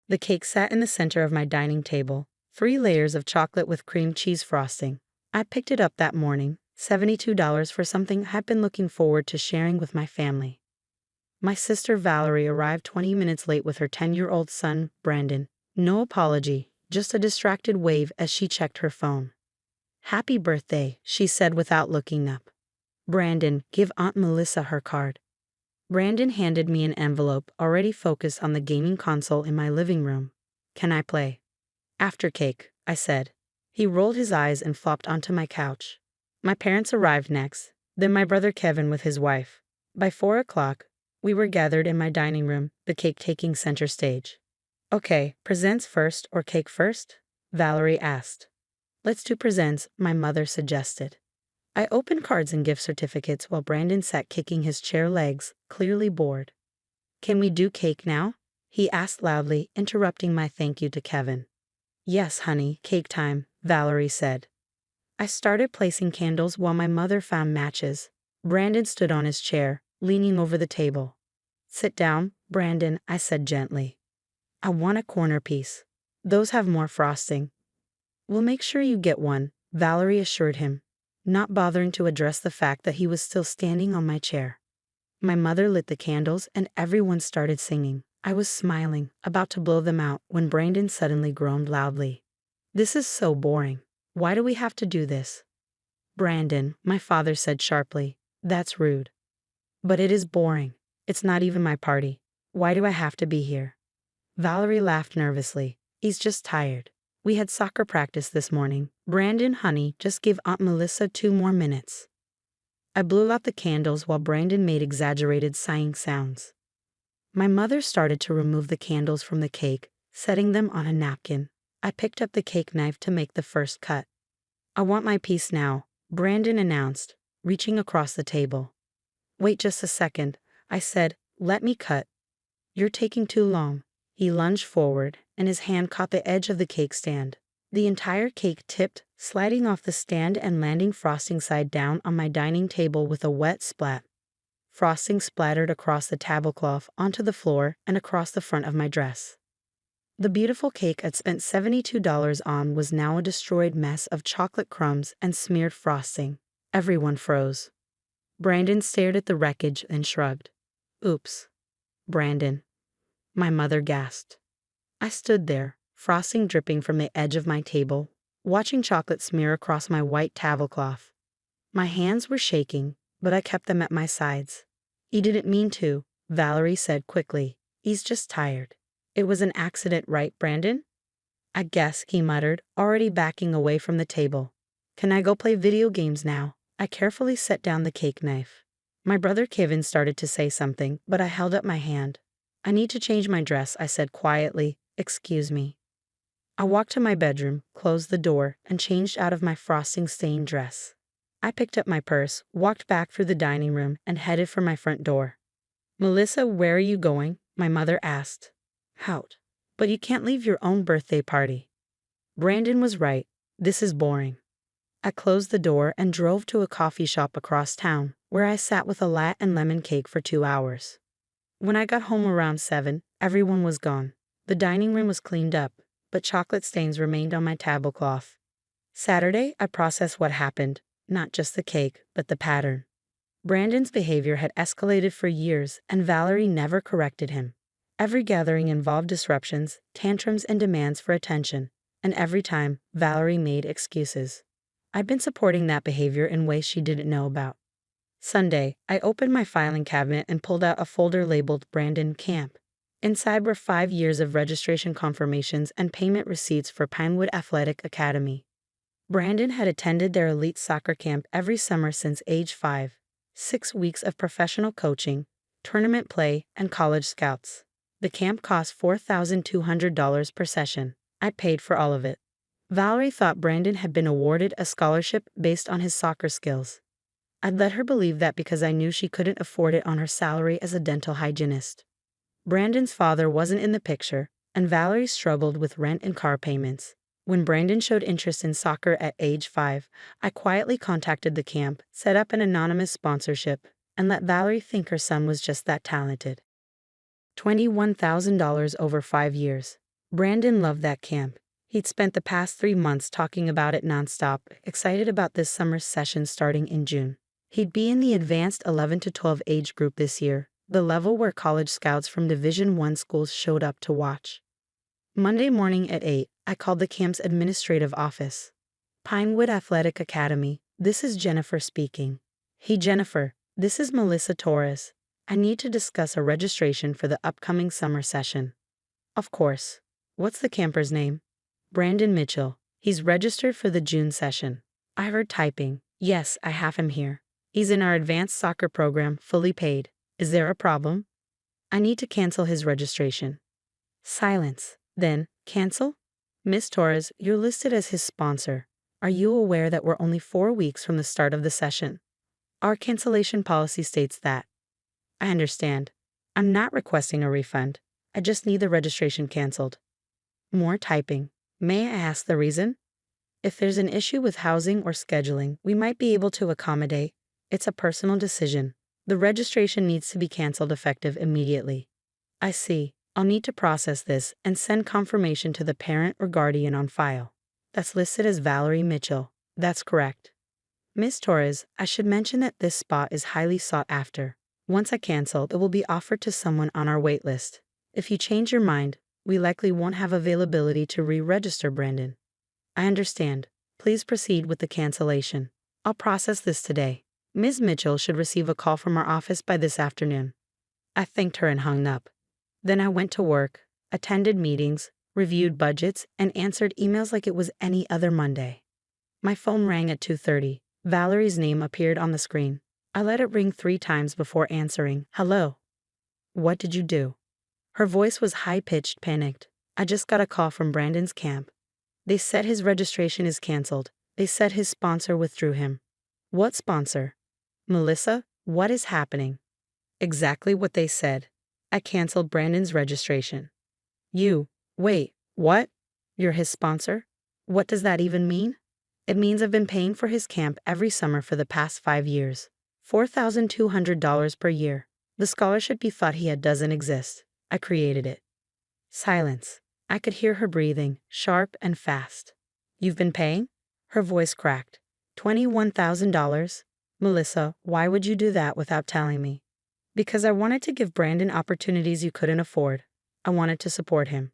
The cake sat in the center of my dining table, 3 layers of chocolate with cream cheese frosting. I picked it up that morning, $72 for something I've been looking forward to sharing with my family. My sister Valerie arrived 20 minutes late with her 10-year-old son, Brandon. No apology, just a distracted wave as she checked her phone. "Happy birthday," she said without looking up. "Brandon, give Aunt Melissa her card." Brandon handed me an envelope already focused on the gaming console in my living room. "Can I play?" "After cake," I said. He rolled his eyes and flopped onto my couch. My parents arrived next, then my brother Kevin with his wife. By 4 o'clock, we were gathered in my dining room, the cake taking center stage. "Okay, presents first or cake first?" Valerie asked. "Let's do presents," my mother suggested. I opened cards and gift certificates while Brandon sat kicking his chair legs, clearly bored. "Can we do cake now?" he asked loudly, interrupting my thank you to Kevin. "Yes, honey, cake time," Valerie said. I started placing candles while my mother found matches. Brandon stood on his chair, leaning over the table. "Sit down, Brandon," I said gently. "I want a corner piece. Those have more frosting." "We'll make sure you get one," Valerie assured him, not bothering to address the fact that he was still standing on my chair. My mother lit the candles and everyone started singing. I was smiling, about to blow them out, when Brandon suddenly groaned loudly. "This is so boring. Why do we have to do this?" "Brandon," my father said sharply, "that's rude." "But it is boring. It's not even my party. Why do I have to be here?" Valerie laughed nervously. "He's just tired. We had soccer practice this morning. Brandon, honey, just give Aunt Melissa 2 more minutes." I blew out the candles while Brandon made exaggerated sighing sounds. My mother started to remove the candles from the cake, setting them on a napkin. I picked up the cake knife to make the first cut. "I want my piece now," Brandon announced, reaching across the table. "Wait just a second," I said. "Let me cut." "You're taking too long." He lunged forward, and his hand caught the edge of the cake stand. The entire cake tipped, sliding off the stand and landing frosting side down on my dining table with a wet splat. Frosting splattered across the tablecloth, onto the floor, and across the front of my dress. The beautiful cake I'd spent $72 on was now a destroyed mess of chocolate crumbs and smeared frosting. Everyone froze. Brandon stared at the wreckage and shrugged. "Oops. Brandon." My mother gasped. I stood there, frosting dripping from the edge of my table, watching chocolate smear across my white tablecloth. My hands were shaking, but I kept them at my sides. "He didn't mean to," Valerie said quickly. "He's just tired." "It was an accident, right, Brandon?" "I guess," he muttered, already backing away from the table. "Can I go play video games now?" I carefully set down the cake knife. My brother Kevin started to say something, but I held up my hand. "I need to change my dress," I said quietly. "Excuse me." I walked to my bedroom, closed the door, and changed out of my frosting-stained dress. I picked up my purse, walked back through the dining room, and headed for my front door. "Melissa, where are you going?" my mother asked. "Out." "But you can't leave your own birthday party." Brandon was right. This is boring. I closed the door and drove to a coffee shop across town, where I sat with a latte and lemon cake for 2 hours. When I got home around 7, everyone was gone. The dining room was cleaned up, but chocolate stains remained on my tablecloth. Saturday, I processed what happened, not just the cake, but the pattern. Brandon's behavior had escalated for years, and Valerie never corrected him. Every gathering involved disruptions, tantrums, and demands for attention, and every time, Valerie made excuses. I'd been supporting that behavior in ways she didn't know about. Sunday, I opened my filing cabinet and pulled out a folder labeled Brandon Camp. Inside were 5 years of registration confirmations and payment receipts for Pinewood Athletic Academy. Brandon had attended their elite soccer camp every summer since age 5, 6 weeks of professional coaching, tournament play, and college scouts. The camp cost $4,200 per session. I paid for all of it. Valerie thought Brandon had been awarded a scholarship based on his soccer skills. I'd let her believe that because I knew she couldn't afford it on her salary as a dental hygienist. Brandon's father wasn't in the picture, and Valerie struggled with rent and car payments. When Brandon showed interest in soccer at age 5, I quietly contacted the camp, set up an anonymous sponsorship, and let Valerie think her son was just that talented. $21,000 over 5 years. Brandon loved that camp. He'd spent the past 3 months talking about it nonstop, excited about this summer session starting in June. He'd be in the advanced 11 to 12 age group this year, the level where college scouts from Division I schools showed up to watch. Monday morning at 8, I called the camp's administrative office. Pinewood Athletic Academy, this is Jennifer speaking. Hey Jennifer, this is Melissa Torres. I need to discuss a registration for the upcoming summer session. Of course. What's the camper's name? Brandon Mitchell. He's registered for the June session. I heard typing. Yes, I have him here. He's in our advanced soccer program, fully paid. Is there a problem? I need to cancel his registration. Silence. Then, cancel? Miss Torres, you're listed as his sponsor. Are you aware that we're only 4 weeks from the start of the session? Our cancellation policy states that. I understand. I'm not requesting a refund. I just need the registration canceled. More typing. May I ask the reason? If there's an issue with housing or scheduling, we might be able to accommodate. It's a personal decision. The registration needs to be canceled effective immediately. I see. I'll need to process this and send confirmation to the parent or guardian on file. That's listed as Valerie Mitchell. That's correct. Ms. Torres, I should mention that this spot is highly sought after. Once I cancel, it will be offered to someone on our wait list. If you change your mind, we likely won't have availability to re-register Brandon. I understand. Please proceed with the cancellation. I'll process this today. Ms. Mitchell should receive a call from our office by this afternoon. I thanked her and hung up. Then I went to work, attended meetings, reviewed budgets, and answered emails like it was any other Monday. My phone rang at 2:30. Valerie's name appeared on the screen. I let it ring 3 times before answering. Hello. What did you do? Her voice was high-pitched, panicked. I just got a call from Brandon's camp. They said his registration is canceled. They said his sponsor withdrew him. What sponsor? Melissa, what is happening? Exactly what they said. I canceled Brandon's registration. Wait, what? You're his sponsor? What does that even mean? It means I've been paying for his camp every summer for the past 5 years. $4,200 per year. The scholarship you thought he had doesn't exist. I created it. Silence. I could hear her breathing, sharp and fast. You've been paying? Her voice cracked. $21,000? Melissa, why would you do that without telling me? Because I wanted to give Brandon opportunities you couldn't afford. I wanted to support him.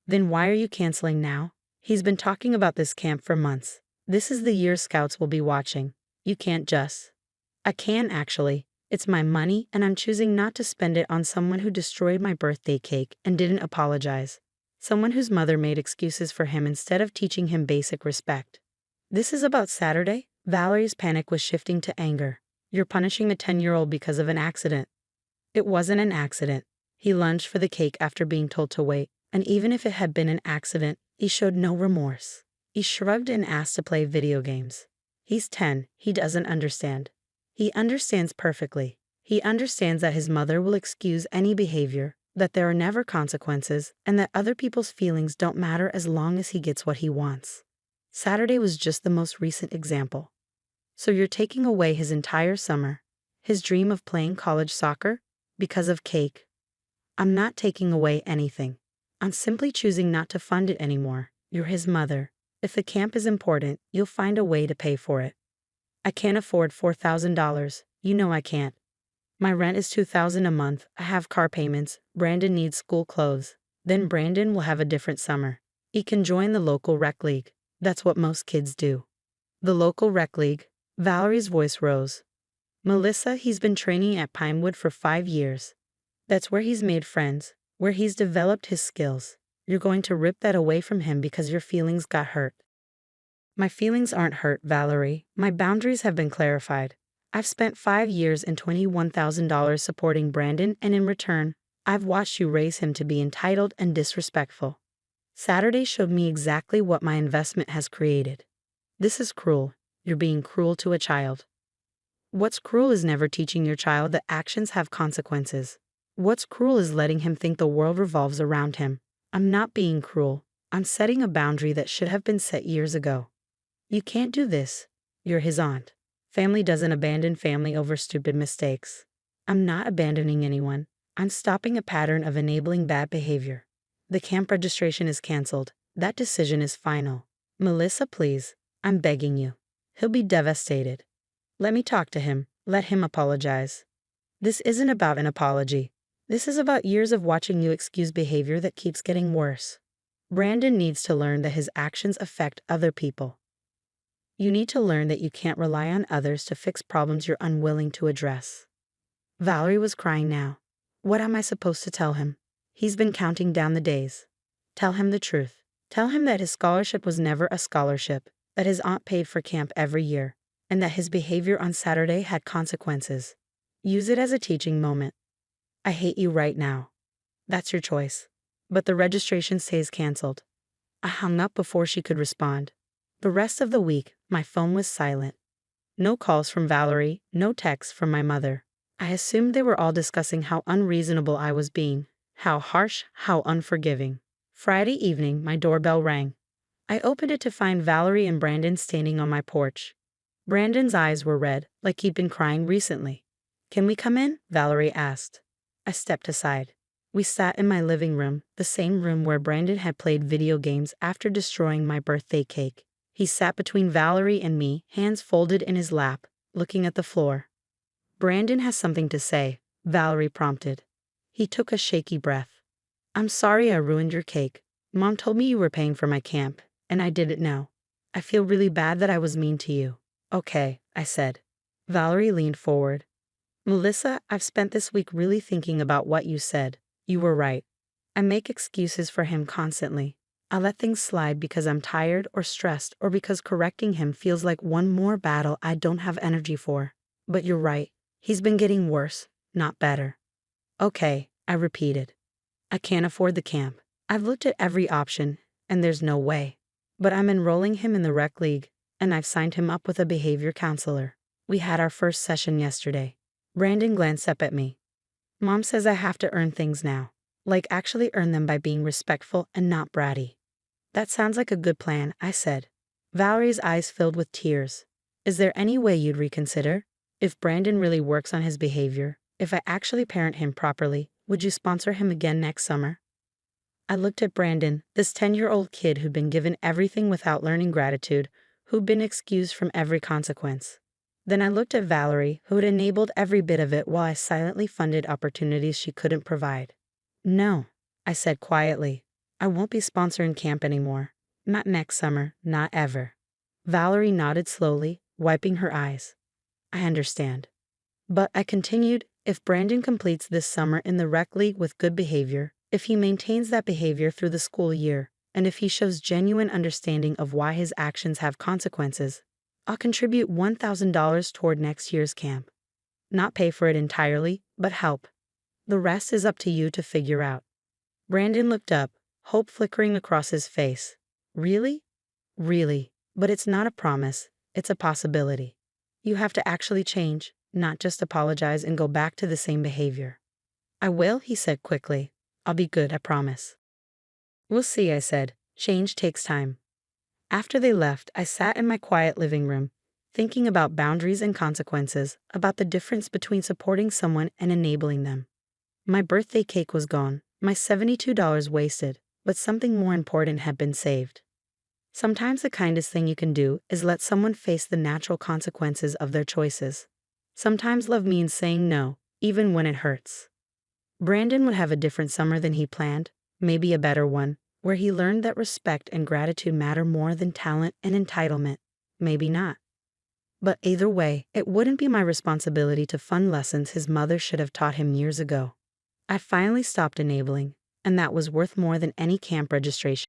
Then why are you canceling now? He's been talking about this camp for months. This is the year scouts will be watching. You can't just. I can actually. It's my money and I'm choosing not to spend it on someone who destroyed my birthday cake and didn't apologize. Someone whose mother made excuses for him instead of teaching him basic respect. This is about Saturday? Valerie's panic was shifting to anger. You're punishing a 10-year-old because of an accident. It wasn't an accident. He lunged for the cake after being told to wait, and even if it had been an accident, he showed no remorse. He shrugged and asked to play video games. He's 10, he doesn't understand. He understands perfectly. He understands that his mother will excuse any behavior, that there are never consequences, and that other people's feelings don't matter as long as he gets what he wants. Saturday was just the most recent example. So you're taking away his entire summer, his dream of playing college soccer, because of cake. I'm not taking away anything. I'm simply choosing not to fund it anymore. You're his mother. If the camp is important, you'll find a way to pay for it. I can't afford $4,000. You know I can't. My rent is $2,000 a month. I have car payments. Brandon needs school clothes. Then Brandon will have a different summer. He can join the local rec league. That's what most kids do. The local rec league. Valerie's voice rose. Melissa, he's been training at Pinewood for 5 years. That's where he's made friends, where he's developed his skills. You're going to rip that away from him because your feelings got hurt. My feelings aren't hurt, Valerie. My boundaries have been clarified. I've spent 5 years and $21,000 supporting Brandon, and in return, I've watched you raise him to be entitled and disrespectful. Saturday showed me exactly what my investment has created. This is cruel. You're being cruel to a child. What's cruel is never teaching your child that actions have consequences. What's cruel is letting him think the world revolves around him. I'm not being cruel. I'm setting a boundary that should have been set years ago. You can't do this. You're his aunt. Family doesn't abandon family over stupid mistakes. I'm not abandoning anyone. I'm stopping a pattern of enabling bad behavior. The camp registration is canceled. That decision is final. Melissa, please. I'm begging you. He'll be devastated. Let me talk to him. Let him apologize. This isn't about an apology. This is about years of watching you excuse behavior that keeps getting worse. Brandon needs to learn that his actions affect other people. You need to learn that you can't rely on others to fix problems you're unwilling to address. Valerie was crying now. What am I supposed to tell him? He's been counting down the days. Tell him the truth. Tell him that his scholarship was never a scholarship, that his aunt paid for camp every year, and that his behavior on Saturday had consequences. Use it as a teaching moment. I hate you right now. That's your choice. But the registration stays canceled. I hung up before she could respond. The rest of the week, my phone was silent. No calls from Valerie, no texts from my mother. I assumed they were all discussing how unreasonable I was being, how harsh, how unforgiving. Friday evening, my doorbell rang. I opened it to find Valerie and Brandon standing on my porch. Brandon's eyes were red, like he'd been crying recently. Can we come in? Valerie asked. I stepped aside. We sat in my living room, the same room where Brandon had played video games after destroying my birthday cake. He sat between Valerie and me, hands folded in his lap, looking at the floor. Brandon has something to say, Valerie prompted. He took a shaky breath. I'm sorry I ruined your cake. Mom told me you were paying for my camp, and I didn't know. I feel really bad that I was mean to you. Okay, I said. Valerie leaned forward. Melissa, I've spent this week really thinking about what you said. You were right. I make excuses for him constantly. I let things slide because I'm tired or stressed or because correcting him feels like one more battle I don't have energy for. But you're right. He's been getting worse, not better. Okay, I repeated. I can't afford the camp. I've looked at every option, and there's no way. But I'm enrolling him in the rec league, and I've signed him up with a behavior counselor. We had our first session yesterday. Brandon glanced up at me. Mom says I have to earn things now. Like actually earn them by being respectful and not bratty. That sounds like a good plan, I said. Valerie's eyes filled with tears. Is there any way you'd reconsider? If Brandon really works on his behavior, if I actually parent him properly, would you sponsor him again next summer? I looked at Brandon, this 10-year-old kid who'd been given everything without learning gratitude, who'd been excused from every consequence. Then I looked at Valerie, who had enabled every bit of it while I silently funded opportunities she couldn't provide. No, I said quietly. I won't be sponsoring camp anymore. Not next summer, not ever. Valerie nodded slowly, wiping her eyes. I understand. But I continued, if Brandon completes this summer in the rec league with good behavior, if he maintains that behavior through the school year, and if he shows genuine understanding of why his actions have consequences, I'll contribute $1,000 toward next year's camp. Not pay for it entirely, but help. The rest is up to you to figure out. Brandon looked up, hope flickering across his face. Really? Really. But it's not a promise, it's a possibility. You have to actually change, not just apologize and go back to the same behavior. I will, he said quickly. I'll be good, I promise. We'll see, I said. Change takes time. After they left, I sat in my quiet living room, thinking about boundaries and consequences, about the difference between supporting someone and enabling them. My birthday cake was gone, my $72 wasted, but something more important had been saved. Sometimes the kindest thing you can do is let someone face the natural consequences of their choices. Sometimes love means saying no, even when it hurts. Brandon would have a different summer than he planned, maybe a better one, where he learned that respect and gratitude matter more than talent and entitlement. Maybe not. But either way, it wouldn't be my responsibility to fund lessons his mother should have taught him years ago. I finally stopped enabling, and that was worth more than any camp registration.